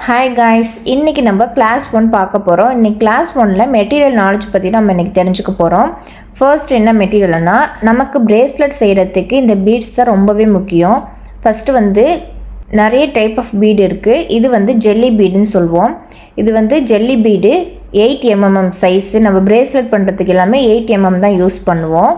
Hi guys, இன்றைக்கி நம்ம class 1 பார்க்க போகிறோம். இன்றைக்கி கிளாஸ் 1ல் மெட்டீரியல் நாலேஜ் பற்றி நம்ம இன்றைக்கி தெரிஞ்சுக்க போகிறோம். ஃபர்ஸ்ட் என்ன மெட்டீரியல்னா, நமக்கு பிரேஸ்லெட் செய்கிறதுக்கு இந்த பீட்ஸ் தான் ரொம்பவே முக்கியம். ஃபஸ்ட்டு நிறைய டைப் ஆஃப் பீடு இருக்குது. இது ஜெல்லி பீடுன்னு சொல்லுவோம். இது ஜெல்லி பீடு 8 mm சைஸு. நம்ம பிரேஸ்லெட் பண்ணுறதுக்கு எல்லாமே 8 mm தான் யூஸ் பண்ணுவோம்.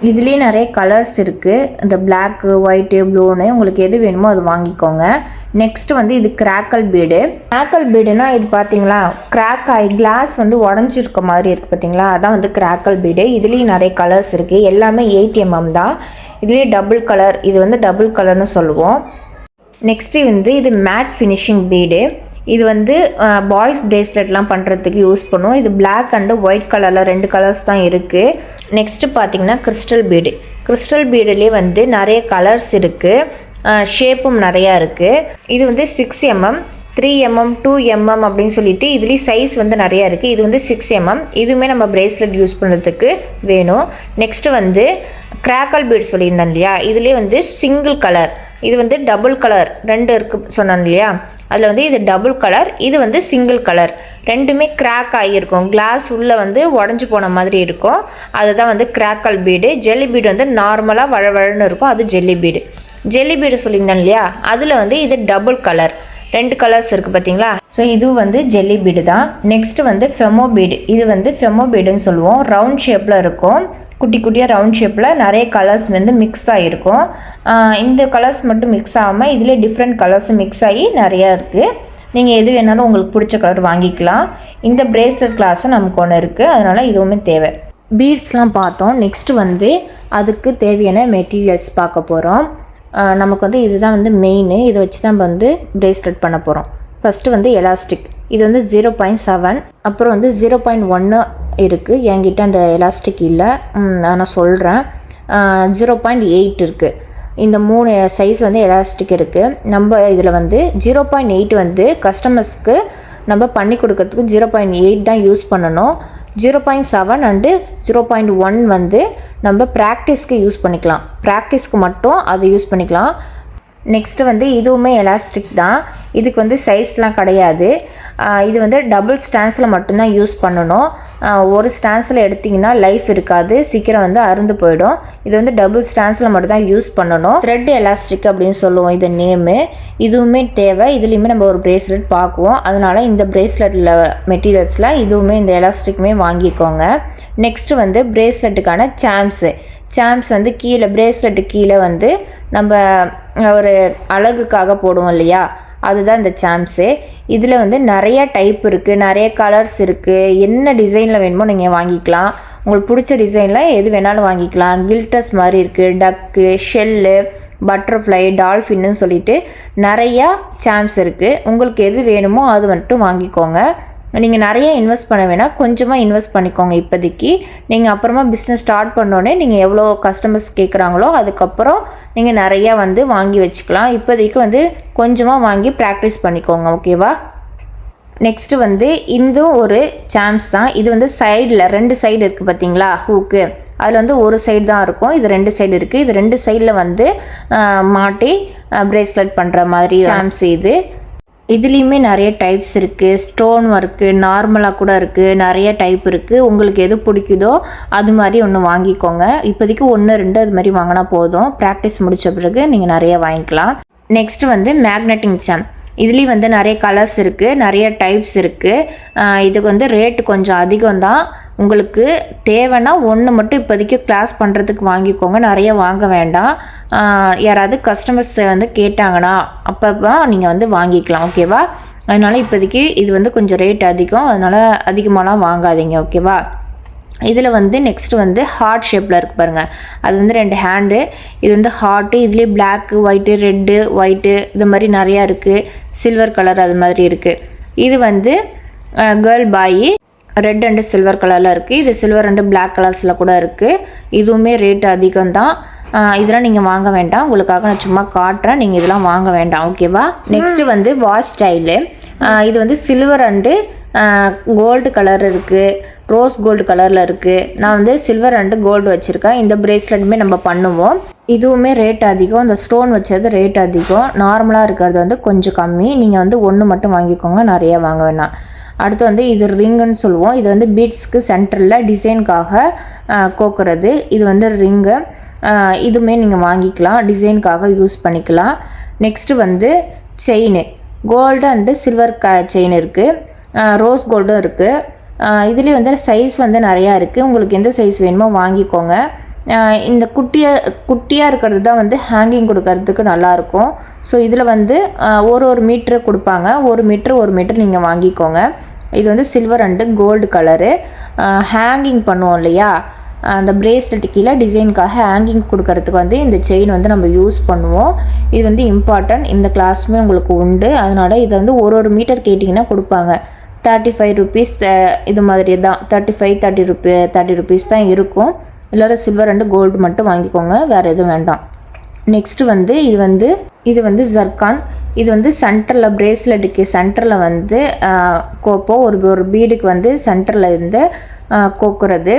இதுலேயே நிறைய கலர்ஸ் இருக்குது. இந்த பிளாக்கு, ஒயிட்டு, ப்ளூன்னு உங்களுக்கு எது வேணுமோ அது வாங்கிக்கோங்க. நெக்ஸ்ட்டு இது கிராக்கல் பீடு. கிராக்கல் பீடுனா இது பார்த்தீங்களா, கிராக் ஆகி கிளாஸ் உடஞ்சிருக்க மாதிரி இருக்குது பார்த்தீங்களா, அதான் கிராக்கல் பீடு. இதுலேயும் நிறைய கலர்ஸ் இருக்குது. எல்லாமே 8 mm தான். இதுலேயே டபுள் கலர், இது டபுள் கலர்னு சொல்லுவோம். நெக்ஸ்ட்டு இது மேட் ஃபினிஷிங் பீடு. இது பாய்ஸ் பிரேஸ்லெட்லாம் பண்ணுறதுக்கு யூஸ் பண்ணுவோம். இது பிளாக் அண்டு ஒயிட் கலரில் 2 கலர்ஸ் தான் இருக்குது. நெக்ஸ்ட்டு பார்த்திங்கன்னா கிறிஸ்டல் பீடு. கிறிஸ்டல் பீடுலேயே நிறைய கலர்ஸ் இருக்குது, ஷேப்பும் நிறையா இருக்குது. இது 6 mm, 3 mm, 2 mm அப்படின்னு சொல்லிட்டு இதுலேயும் சைஸ் நிறையா இருக்குது. இது 6 mm. இதுவுமே நம்ம பிரேஸ்லெட் யூஸ் பண்ணுறதுக்கு வேணும். நெக்ஸ்ட்டு கிராக்கல் பீடு சொல்லியிருந்தேன் இல்லையா, இதுலேயே சிங்கிள் கலர், இது டபுள் கலர் 2 இருக்குது சொன்னேன் இல்லையா, அதில் இது டபுள் கலர், இது சிங்கிள் கலர். ரெண்டுமே கிராக் ஆகியிருக்கும், கிளாஸ் உள்ளே உடஞ்சி போன மாதிரி இருக்கும். அதுதான் கிராக்கல் பீடு. ஜெல்லி பீடு நார்மலாக வழவழன்னு இருக்கும், அது ஜெல்லி பீடு. ஜெல்லி பீடு சொல்லியிருந்தேன் இல்லையா, அதில் இது டபுள் கலர், 2 கலர்ஸ் இருக்குது பார்த்தீங்களா. ஸோ இது ஜெல்லி பீடு தான். Next Fimo bead. இது ஃபெமோ பீடுன்னு சொல்லுவோம். ரவுண்ட் ஷேப்பில் இருக்கும், குட்டி குட்டியாக ரவுண்ட் ஷேப்பில் நிறைய கலர்ஸ் மிக்ஸ் ஆகிருக்கும். இந்த கலர்ஸ் மட்டும் மிக்ஸ் ஆகாமல் இதில் டிஃப்ரெண்ட் கலர்ஸும் மிக்ஸ் ஆகி நிறையா இருக்குது. நீங்கள் எது வேணாலும் உங்களுக்கு பிடிச்ச கலர் வாங்கிக்கலாம். இந்த பிரேஸ்லெட் கிளாஸும் நமக்கு ஒன்று இருக்குது, அதனால் இதுவுமே தேவை. பீட்ஸ்லாம் பார்த்தோம். நெக்ஸ்ட்டு அதுக்கு தேவையான மெட்டீரியல்ஸ் பார்க்க போகிறோம். நமக்கு இதுதான் மெயின். இதை வச்சு தான் நம்ம பிரேஸ்லெட் பண்ண போகிறோம். First elastic. இது 0.7, அப்புறம் 0.1 இருக்குது. என்கிட்ட அந்த எலாஸ்டிக் இல்லை, நான் சொல்கிறேன். 0.8 இருக்குது. இந்த 3 சைஸ் எலாஸ்டிக் இருக்குது. நம்ம இதில் 0.8 கஸ்டமர்ஸ்க்கு நம்ம பண்ணி கொடுக்கறதுக்கு 0.8 தான் யூஸ் பண்ணணும். 0.7 அண்டு 0.1 நம்ம ப்ராக்டிஸ்க்கு யூஸ் பண்ணிக்கலாம். ப்ராக்டிஸ்க்கு மட்டும் அதை யூஸ் பண்ணிக்கலாம். நெக்ஸ்ட்டு இதுவுமே எலாஸ்டிக் தான். இதுக்கு சைஸ்லாம் கிடையாது. இது டபுள் ஸ்டான்ஸில் மட்டும்தான் யூஸ் பண்ணணும். ஒரு ஸ்டான்ஸில் எடுத்திங்கன்னா லைஃப் இருக்காது, சீக்கிரம் அறுந்து போயிடும். இது டபுள் ஸ்டான்ஸில் மட்டும்தான் யூஸ் பண்ணணும். த்ரெட் எலாஸ்டிக் அப்படின்னு சொல்லுவோம் இது நேமு. இதுவுமே தேவை. இதுலேயுமே நம்ம ஒரு பிரேஸ்லெட் பார்க்குவோம். அதனால் இந்த பிரேஸ்லெட்டில் மெட்டீரியல்ஸில் இதுவுமே இந்த எலாஸ்டிக்குமே வாங்கிக்கோங்க. நெக்ஸ்ட்டு பிரேஸ்லெட்டுக்கான சாம்ஸ் கீழே, பிரேஸ்லெட்டு கீழே நம்ம ஒரு அழகுக்காக போடுவோம் இல்லையா, அதுதான் இந்த சாம்ஸு. இதில் நிறைய டைப் இருக்குது, நிறைய கலர்ஸ் இருக்குது. என்ன டிசைனில் வேணுமோ நீங்கள் வாங்கிக்கலாம். உங்களுக்கு பிடிச்ச டிசைனில் எது வேணாலும் வாங்கிக்கலாம். கில்டர்ஸ் மாதிரி இருக்குது, டக்கு, ஷெல்லு, பட்டர்ஃப்ளை, டால்ஃபின்னு சொல்லிட்டு நிறையா சாம்ஸ் இருக்குது. உங்களுக்கு எது வேணுமோ அது மட்டும் வாங்கிக்கோங்க. நீங்கள் நிறைய இன்வெஸ்ட் பண்ண வேணாம், கொஞ்சமாக இன்வெஸ்ட் பண்ணிக்கோங்க இப்போதைக்கு. நீங்கள் அப்புறமா பிஸ்னஸ் ஸ்டார்ட் பண்ணோடனே நீங்கள் எவ்வளோ கஸ்டமர்ஸ் கேட்குறாங்களோ அதுக்கப்புறம் நீங்கள் நிறையா வாங்கி வச்சுக்கலாம். இப்போதைக்கு கொஞ்சமாக வாங்கி ப்ராக்டிஸ் பண்ணிக்கோங்க, ஓகேவா. நெக்ஸ்ட்டு இந்த ஒரு சாம்ஸ் தான். இது சைடில் 2 சைடு இருக்குது பார்த்தீங்களா, ஹூக்கு. அதில் ஒரு சைடு தான் இருக்கும், இது 2 சைடு இருக்குது. இது 2 சைடில் மாட்டி பிரேஸ்லெட் பண்ணுற மாதிரி சாம்ஸ் இது. இதுலேயுமே நிறைய டைப்ஸ் இருக்குது. ஸ்டோன் ஒர்க்கு, நார்மலாக கூட இருக்குது, நிறைய டைப் இருக்குது. உங்களுக்கு எது பிடிக்குதோ அது மாதிரி ஒன்று வாங்கிக்கோங்க. இப்போதைக்கு 1, 2 அது மாதிரி வாங்கினா போதும். ப்ராக்டிஸ் முடித்த பிறகு நீங்கள் நிறைய வாங்கிக்கலாம். நெக்ஸ்ட்டு மேக்னெட்டிங் சாம். இதுலேயும் நிறைய கலர்ஸ் இருக்குது, நிறைய டைப்ஸ் இருக்குது. இதுக்கு ரேட்டு கொஞ்சம் அதிகம்தான். உங்களுக்கு தேவைன்னா 1 மட்டும் இப்போதைக்கு கிளாஸ் பண்ணுறதுக்கு வாங்கிக்கோங்க, நிறைய வாங்க வேண்டாம். யாராவது கஸ்டமர்ஸ் கேட்டாங்கன்னா அப்போ நீங்கள் வாங்கிக்கலாம், ஓகேவா. அதனால் இப்போதைக்கு இது கொஞ்சம் ரேட் அதிகம், அதனால் அதிகமாகலாம் வாங்காதீங்க, ஓகேவா. இதில் நெக்ஸ்ட்டு ஹார்ட் ஷேப்பில் இருக்குது பாருங்கள். அது 2 ஹேண்டு. இது ஹார்ட்டு. இதுலேயே பிளாக்கு, ஒயிட்டு, ரெட்டு, ஒயிட்டு இது மாதிரி நிறையா இருக்குது. சில்வர் கலர் அது மாதிரி இருக்குது. இது girl bye, red and silver கலரில் இருக்குது. இது சில்வர் அண்டு பிளாக் கலர்ஸில் கூட இருக்குது. இதுவுமே ரேட் அதிகம்தான். இதெல்லாம் நீங்கள் வாங்க வேண்டாம், உங்களுக்காக நான் சும்மா காட்டுறேன், நீங்கள் இதெல்லாம் வாங்க வேண்டாம், ஓகேவா. Next watch style. இது சில்வர் அண்டு கோல்டு கலர் இருக்குது, ரோஸ் கோல்டு கலரில் இருக்குது. நான் வந்து சில்வர் அண்டு கோல்டு வச்சுருக்கேன். இந்த பிரேஸ்லெட்டுமே நம்ம பண்ணுவோம். இதுவுமே ரேட் அதிகம். இந்த ஸ்டோன் வச்சது ரேட் அதிகம். நார்மலாக இருக்கிறது வந்து கொஞ்சம் கம்மி. நீங்கள் வந்து ஒன்று மட்டும் வாங்கிக்கோங்க, நிறையா வாங்க வேணாம். அடுத்து வந்து இது ரிங்குன்னு சொல்லுவோம். இது வந்து பீட்ஸ்க்கு சென்டரில் டிசைனுக்காக கோக்குறது. இது வந்து ரிங்கு. இதுவுமே நீங்கள் வாங்கிக்கலாம், டிசைனுக்காக யூஸ் பண்ணிக்கலாம். நெக்ஸ்ட்டு வந்து chain, gold and silver chain இருக்குது, ரோஸ் கோல்டும் இருக்குது. இதுலேயும் வந்து சைஸ் வந்து நிறையா இருக்குது. உங்களுக்கு எந்த சைஸ் வேணுமோ வாங்கிக்கோங்க. இந்த குட்டியாக இருக்கிறது தான் வந்து ஹேங்கிங் கொடுக்கறதுக்கு நல்லாயிருக்கும். ஸோ இதில் வந்து ஒரு மீட்ரு கொடுப்பாங்க. 1 மீட்ரு நீங்கள் வாங்கிக்கோங்க. இது வந்து silver and gold colour. Hanging பண்ணுவோம் இல்லையா, அந்த பிரேஸ்லெட் கீழே டிசைனுக்காக ஹேங்கிங் கொடுக்கறதுக்கு வந்து இந்த செயின் வந்து நம்ம யூஸ் பண்ணுவோம். இது வந்து இம்பார்ட்டன்ட். இந்த கிளாஸுமே உங்களுக்கு உண்டு. அதனால் இதை வந்து ஒரு மீட்டர் கேட்டிங்கன்னா கொடுப்பாங்க. 35 ருபீஸ் இது மாதிரி தான். 30 ருபீஸ் தான் இருக்கும். எல்லோரும் சில்வர் அண்டு கோல்டு மட்டும் வாங்கிக்கோங்க, வேறு எதுவும் வேண்டாம். நெக்ஸ்ட்டு வந்து இது வந்து ஜர்கான். இது வந்து சென்டரில் பிரேஸ்லெட்டுக்கு சென்டரில் வந்து கோப்போம். ஒரு பீடுக்கு வந்து சென்டரில் இருந்து கோக்குறது.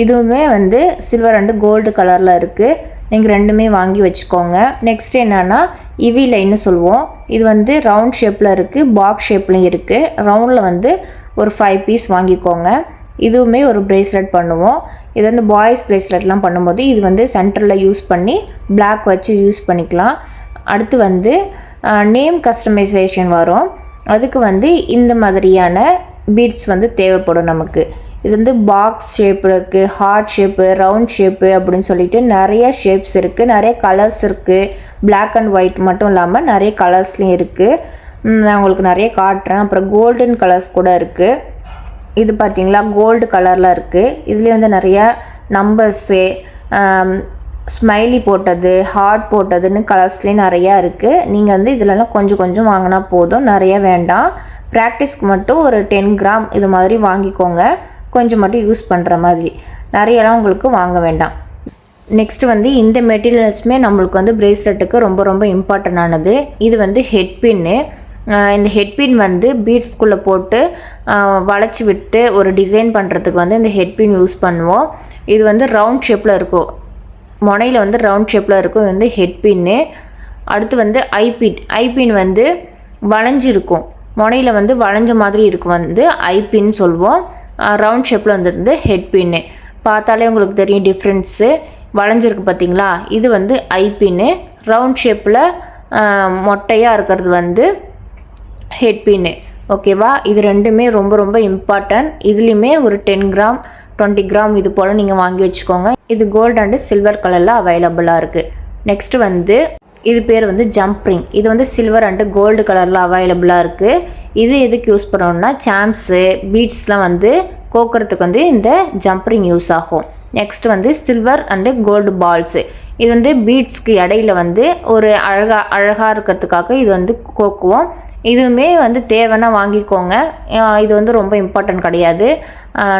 இதுவுமே வந்து சில்வர் அண்டு கோல்டு கலரில் இருக்குது. நீங்கள் ரெண்டுமே வாங்கி வச்சுக்கோங்க. நெக்ஸ்ட் என்னென்னா இவி லைன்னு சொல்லுவோம். இது வந்து ரவுண்ட் ஷேப்பில் இருக்குது, பாக்ஸ் ஷேப்லையும் இருக்குது. ரவுண்டில் வந்து ஒரு 5 பீஸ் வாங்கிக்கோங்க. இதுவுமே ஒரு பிரேஸ்லெட் பண்ணுவோம். இது வந்து பாய்ஸ் பிரேஸ்லெட்லாம் பண்ணும்போது இது வந்து சென்டரில் யூஸ் பண்ணி பிளாக் வச்சு யூஸ் பண்ணிக்கலாம். அடுத்து வந்து நேம் கஸ்டமைசேஷன் வரும். அதுக்கு வந்து இந்த மாதிரியான பீட்ஸ் வந்து தேவைப்படும் நமக்கு. இது வந்து பாக்ஸ் ஷேப்பில் இருக்குது, ஹார்ட் ஷேப்பு, ரவுண்ட் ஷேப்பு அப்படின்னு சொல்லிட்டு நிறைய ஷேப்ஸ் இருக்குது, நிறைய கலர்ஸ் இருக்குது. பிளாக் அண்ட் ஒயிட் மட்டும் இல்லாமல் நிறைய கலர்ஸ்லேயும் இருக்குது. நான் உங்களுக்கு நிறைய காட்டுறேன். அப்புறம் கோல்டன் கலர்ஸ் கூட இருக்குது. இது பார்த்திங்களா, கோல்டு கலரில் இருக்குது. இதுலேயே வந்து நிறையா நம்பர்ஸு, ஸ்மைலி போட்டது, ஹார்ட் போட்டதுன்னு கலர்ஸ்லேயும் நிறையா இருக்குது. நீங்கள் வந்து இதிலலாம் கொஞ்சம் வாங்கினா போதும், நிறைய வேண்டாம். ப்ராக்டிஸ்க்கு மட்டும் ஒரு 10 கிராம் இது மாதிரி வாங்கிக்கோங்க, கொஞ்சம் மட்டும் யூஸ் பண்ணுற மாதிரி. நிறையலாம் உங்களுக்கு வாங்க வேண்டாம். நெக்ஸ்ட்டு வந்து இந்த மெட்டீரியல்ஸுமே நம்மளுக்கு வந்து பிரேஸ்லெட்டுக்கு ரொம்ப இம்பார்ட்டண்டானது. இது வந்து ஹெட் பின்னு. இந்த ஹெட் பின் வந்து பீட்ஸ்குள்ளே போட்டு வளைச்சி விட்டு ஒரு டிசைன் பண்ணுறதுக்கு வந்து இந்த ஹெட் பின் யூஸ் பண்ணுவோம். இது வந்து ரவுண்ட் ஷேப்பில் இருக்கும், முனையில் வந்து ரவுண்ட் ஷேப்பில் இருக்கும். இது வந்து ஹெட் பின்னு. அடுத்து வந்து ஐபின் வந்து வளைஞ்சிருக்கும், முனையில் வந்து வளைஞ்ச மாதிரி இருக்கும், வந்து ஐபின்னு சொல்லுவோம். ரவுண்ட் ஷேப்பில் வந்துருந்து ஹெட் பின்னு. பார்த்தாலே உங்களுக்கு தெரியும் டிஃப்ரென்ஸு. வளைஞ்சிருக்கு பார்த்தீங்களா, இது வந்து ஐபின்னு. ரவுண்ட் ஷேப்பில் மொட்டையாக இருக்கிறது வந்து ஹெட் பின்னு. ஓகேவா, இது ரெண்டுமே ரொம்ப இம்பார்ட்டன்ட். இதுலேயுமே ஒரு 10 கிராம் 20 கிராம் இது போல் நீங்கள் வாங்கி வச்சுக்கோங்க. இது கோல்டு அண்டு சில்வர் கலரில் அவைலபிளாக இருக்குது. நெக்ஸ்ட்டு வந்து இது பேர் வந்து ஜம்ப் ரிங். இது வந்து சில்வர் அண்டு கோல்டு கலரில் அவைலபிளாக இருக்குது. இது எதுக்கு யூஸ் பண்ணணும்னா சாம்ப்ஸு, பீட்ஸ்லாம் வந்து கோக்கிறதுக்கு வந்து இந்த ஜம்ப் ரிங் யூஸ் ஆகும். நெக்ஸ்ட் வந்து சில்வர் அண்டு கோல்டு பால்ஸு. இது வந்து பீட்ஸ்க்கு இடையில வந்து ஒரு அழகாக இருக்கிறதுக்காக இது வந்து கோக்குவோம். இதுவுமே வந்து தேவைன்னா வாங்கிக்கோங்க. இது வந்து ரொம்ப இம்பார்ட்டன்ட் கிடையாது.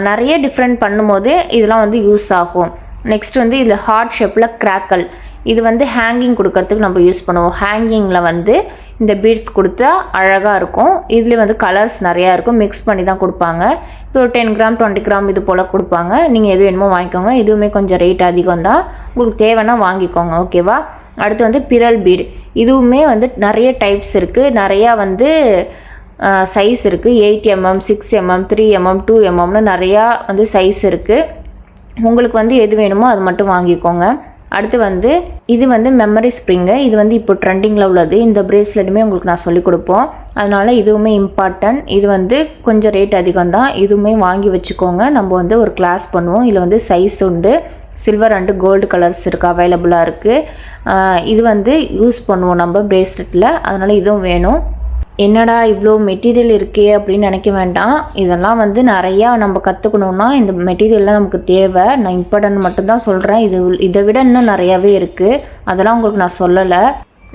நிறைய டிஃப்ரெண்ட் பண்ணும்போது இதெல்லாம் வந்து யூஸ் ஆகும். நெக்ஸ்ட் வந்து இதில் ஹார்ட் ஷேப்பில் கிராக்கல். இது வந்து ஹேங்கிங் கொடுக்கறதுக்கு நம்ம யூஸ் பண்ணுவோம். ஹேங்கிங்கில் வந்து இந்த பீட்ஸ் கொடுத்தா அழகாக இருக்கும். இதுலேயே வந்து கலர்ஸ் நிறையா இருக்கும், மிக்ஸ் பண்ணி தான் கொடுப்பாங்க. இது ஒரு 10 கிராம் 20 கிராம் இது போல் கொடுப்பாங்க. நீங்கள் எது வேணுமோ வாங்கிக்கோங்க. இதுவுமே கொஞ்சம் ரேட் அதிகம் தான், உங்களுக்கு தேவைன்னா வாங்கிக்கோங்க. ஓகேவா. அடுத்து வந்து பிறல் பீடு. இதுவுமே வந்து நிறைய டைப்ஸ் இருக்குது, நிறையா வந்து சைஸ் இருக்குது. 8 mm, 6 mm, 3 mm, 2 mmனு நிறையா வந்து சைஸ் இருக்குது. உங்களுக்கு வந்து எது வேணுமோ அது மட்டும் வாங்கிக்கோங்க. அடுத்து வந்து இது வந்து மெமரி ஸ்ப்ரிங்கு. இது வந்து இப்போ ட்ரெண்டிங்கில் உள்ளது. இந்த பிரேஸ்லெட்டுமே உங்களுக்கு நான் சொல்லிக் கொடுப்போம். அதனால் இதுவுமே இம்பார்ட்டன்ட். இது வந்து கொஞ்சம் ரேட் அதிகம் தான், இதுவுமே வாங்கி வச்சுக்கோங்க. நம்ம வந்து ஒரு கிளாஸ் பண்ணுவோம். இதில் வந்து சைஸ் உண்டு. சில்வர் அண்டு கோல்டு கலர்ஸ் இருக்குது, அவைலபிளாக இருக்குது. இது வந்து யூஸ் பண்ணுவோம் நம்ம பிரேஸ்லெட்டில், அதனால் இதுவும் வேணும். என்னடா இவ்வளோ மெட்டீரியல் இருக்கே அப்படின்னு நினைக்க வேண்டாம். இதெல்லாம் வந்து நிறையா நம்ம கற்றுக்கணுன்னா இந்த மெட்டீரியல்லாம் நமக்கு தேவை. நான் இம்பார்ட்டன்ட் மட்டும்தான் சொல்கிறேன். இதை விட இன்னும் நிறையாவே இருக்குது, அதெல்லாம் உங்களுக்கு நான் சொல்லலை.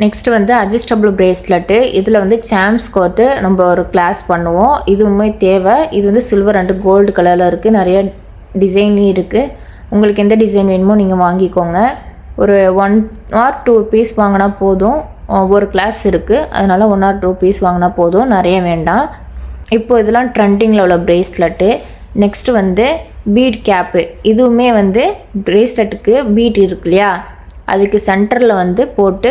நெக்ஸ்ட்டு வந்து அட்ஜஸ்டபிள் பிரேஸ்லெட்டு. இதில் வந்து சாம்ஸ் கோத்து நம்ம ஒரு கிளாஸ் பண்ணுவோம். இதுவுமே தேவை. இது வந்து சில்வர் அண்டு கோல்டு கலரில் இருக்குது, நிறைய டிசைன்லேயும் இருக்குது. உங்களுக்கு எந்த டிசைன் வேணுமோ நீங்கள் வாங்கிக்கோங்க. ஒரு 1 or 2 பீஸ் வாங்கினா போதும். ஒரு கிளாஸ் இருக்குது, அதனால் 1 or 2 பீஸ் வாங்கினா போதும், நிறைய வேண்டாம். இப்போ இதெல்லாம் ட்ரெண்டிங்கில் உள்ள ப்ரேஸ்லெட்டு. நெக்ஸ்ட்டு வந்து பீட் கேப்பு. இதுவுமே வந்து ப்ரேஸ்லெட்டுக்கு பீட் இருக்கு இல்லையா, அதுக்கு சென்டரில் வந்து போட்டு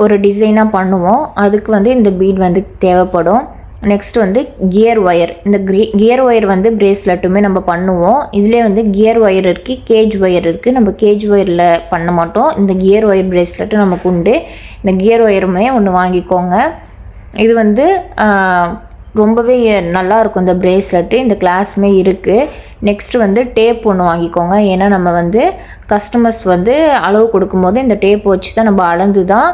ஒரு டிசைனாக பண்ணுவோம். அதுக்கு வந்து இந்த பீட் வந்து தேவைப்படும். நெக்ஸ்ட் வந்து கியர் ஒயர். இந்த கியர் ஒயர் வந்து ப்ரேஸ்லெட்டுமே நம்ம பண்ணுவோம். இதிலே வந்து கியர் ஒயர் இருக்குது, கேஜ் ஒயர் இருக்குது. நம்ம கேஜ் ஒயரில் பண்ண மாட்டோம். இந்த கியர் ஒயர் ப்ரேஸ்லெட்டு நமக்கு உண்டு. இந்த கியர் ஒயருமே ஒன்று வாங்கிக்கோங்க. இது வந்து ரொம்பவே நல்லாயிருக்கும் இந்த ப்ரேஸ்லெட்டு. இந்த கிளாஸுமே இருக்குது. நெக்ஸ்ட்டு வந்து டேப் ஒன்று வாங்கிக்கோங்க. ஏன்னா நம்ம வந்து கஸ்டமர்ஸ் வந்து அளவு கொடுக்கும்போது இந்த டேப் வச்சு தான் நம்ம அளந்து தான்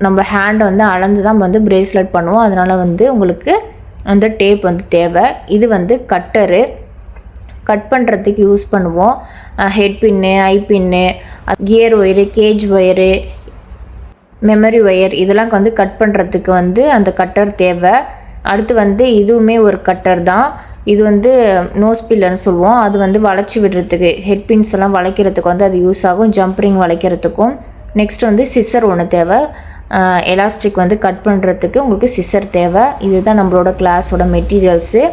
நம்ம ஹேண்டை வந்து அளந்து தான் வந்து ப்ரேஸ்லெட் பண்ணுவோம். அதனால் வந்து உங்களுக்கு அந்த டேப் வந்து தேவை. இது வந்து கட்டரு, கட் பண்ணுறதுக்கு யூஸ் பண்ணுவோம். Head pin, eye pin, gear wire, gauge wire, memory wire இதெல்லாம் வந்து கட் பண்ணுறதுக்கு வந்து அந்த கட்டர் தேவை. அடுத்து வந்து இதுவுமே ஒரு கட்டர் தான். இது வந்து நோஸ் பில்லர்னு சொல்லுவோம். அது வந்து வளைச்சி விடுறதுக்கு, ஹெட் பின்ஸ் எல்லாம் வளைக்கிறதுக்கு வந்து அது யூஸ் ஆகும், ஜம்ப்ரிங் வளைக்கிறதுக்கும். நெக்ஸ்ட் வந்து சிசர் ஒன்று தேவை. எலாஸ்டிக் வந்து கட் பண்ணுறதுக்கு உங்களுக்கு சிசர் தேவை. இதுதான் நம்மளோட கிளாஸோட materials.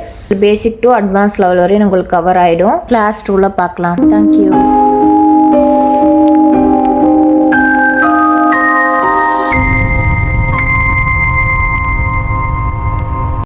Basic to advance level வரையும் உங்களுக்கு கவர் ஆகிடும். கிளாஸ் 2ல் பார்க்கலாம். தேங்க்யூ.